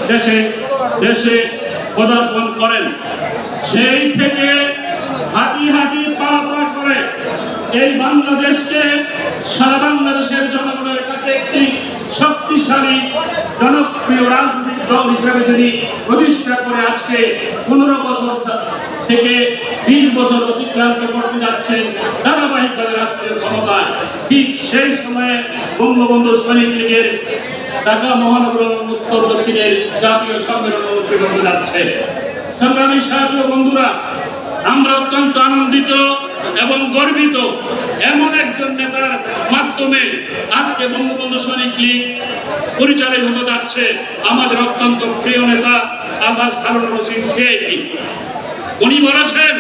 দেশে দেশে পদার্পণ করেন। সেই থেকে হাঁটি হাঁটি পা পা করে এই বাংলাদেশকে সারা বাংলাদেশের জনগণের কাছে একটি শক্তিশালী জনপ্রিয় রাজনৈতিক দল হিসেবে তিনি প্রতিষ্ঠা করে আজকে 15 বছর থেকে 20 বছর অতিক্রান্ত করতে যাচ্ছেন ধারাবাহিকভাবে রাষ্ট্রীয় ক্ষমতায়। ঠিক সেই সময়ে বঙ্গবন্ধু সৈনিক লীগের ঢাকা মহানগর উত্তর দক্ষিণের জাতীয় সম্মেলন অনুষ্ঠিত হতে যাচ্ছে। সংগ্রামী সাথী ও বন্ধুরা, আমরা অত্যন্ত আনন্দিত এবং গর্বিত এমন একজন নেতার মাধ্যমে আজকে বঙ্গবন্ধু সৈনিক লীগ পরিচালিত হতে যাচ্ছে। আমাদের অত্যন্ত প্রিয় নেতা আলহাজ হারুনুর রশিদ সিআইপি, উনি বলেছেন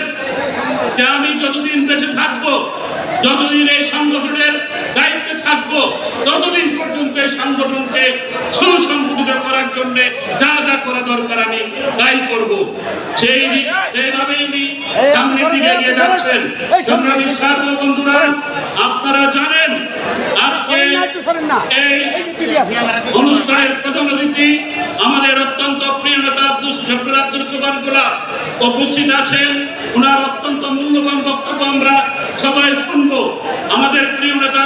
যে আমি যতদিন বেঁচে থাকবো, যতদিন এই সংগঠনের দায়িত্বে থাকবো, ততদিন পর্যন্ত এই সংগঠনকে সুসংগঠিত করার জন্য যা যা করা দরকার আমি তাই করব। সেইভাবেই উনি সামনের দিকে এগিয়ে যাচ্ছেন। সংগ্রামী সাথী বন্ধুরা, আপনারা জানেন আজকে এই অনুষ্ঠানের প্রধান অতিথি আমাদের অত্যন্ত প্রিয় নেতা আব্দুল সোবহান গোলাপ উপস্থিত আছেন। ওনার অত্যন্ত মূল্যবান বক্তব্য আমরা সবাই শুনবো। আমাদের প্রিয় নেতা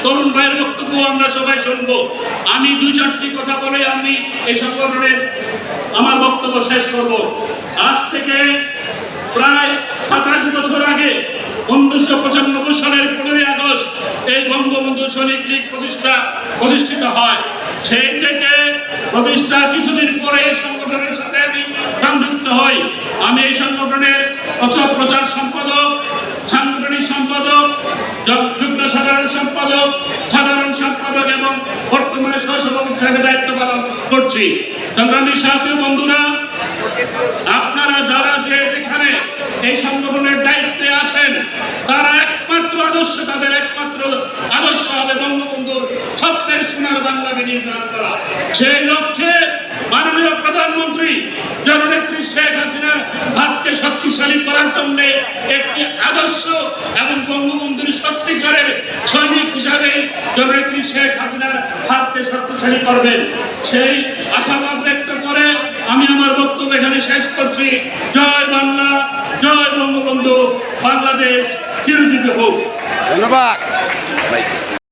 তরুণ ভাইয়ের বক্তব্য আমরা সবাই শুনবো। আমি 2-4টি কথা বলে আমি এই সংগঠনের আমার বক্তব্য শেষ করব। আজ থেকে প্রায় 27 বছর আগে 1995 সালের 15 আগস্ট এই বঙ্গবন্ধু সৈনিক লীগ প্রতিষ্ঠিত হয়। সেই থেকে প্রতিষ্ঠার কিছুদিন পরে এই সংগঠনের সাথে আমি সংযুক্ত হই। আমি এই সংগঠনের প্রচার সম্পাদক, সাংগঠনিক সম্পাদক, যুগ্ম সাধারণ সম্পাদক এবং বর্তমানে সহসভাপতি হিসেবে দায়িত্ব পালন করছি। সংগ্রামী সাথী বন্ধুরা, আপনারা যারা যেখানে এই সংগঠনের দায়িত্বে আছেন, তারা তাদের একমাত্র আদর্শ হবে বঙ্গবন্ধুর স্বপ্নের সোনার বাংলা নির্মাণ করা। সেই লক্ষ্যে মাননীয় প্রধানমন্ত্রী জননেত্রী শেখ হাসিনার হাতকে শক্তিশালী করার জন্য একটি আদর্শ এবং বঙ্গবন্ধুর সত্যিকারের সৈনিক হিসাবে জননেত্রী শেখ হাসিনার হাতকে শক্তিশালী করবেন, সেই আশাবাদ ব্যক্ত করে আমি আমার বক্তব্য এখানে শেষ করছি। জয় বাংলা, জয় বঙ্গবন্ধু, বাংলাদেশ চিরজীবী হোক। ধন্যবাদ।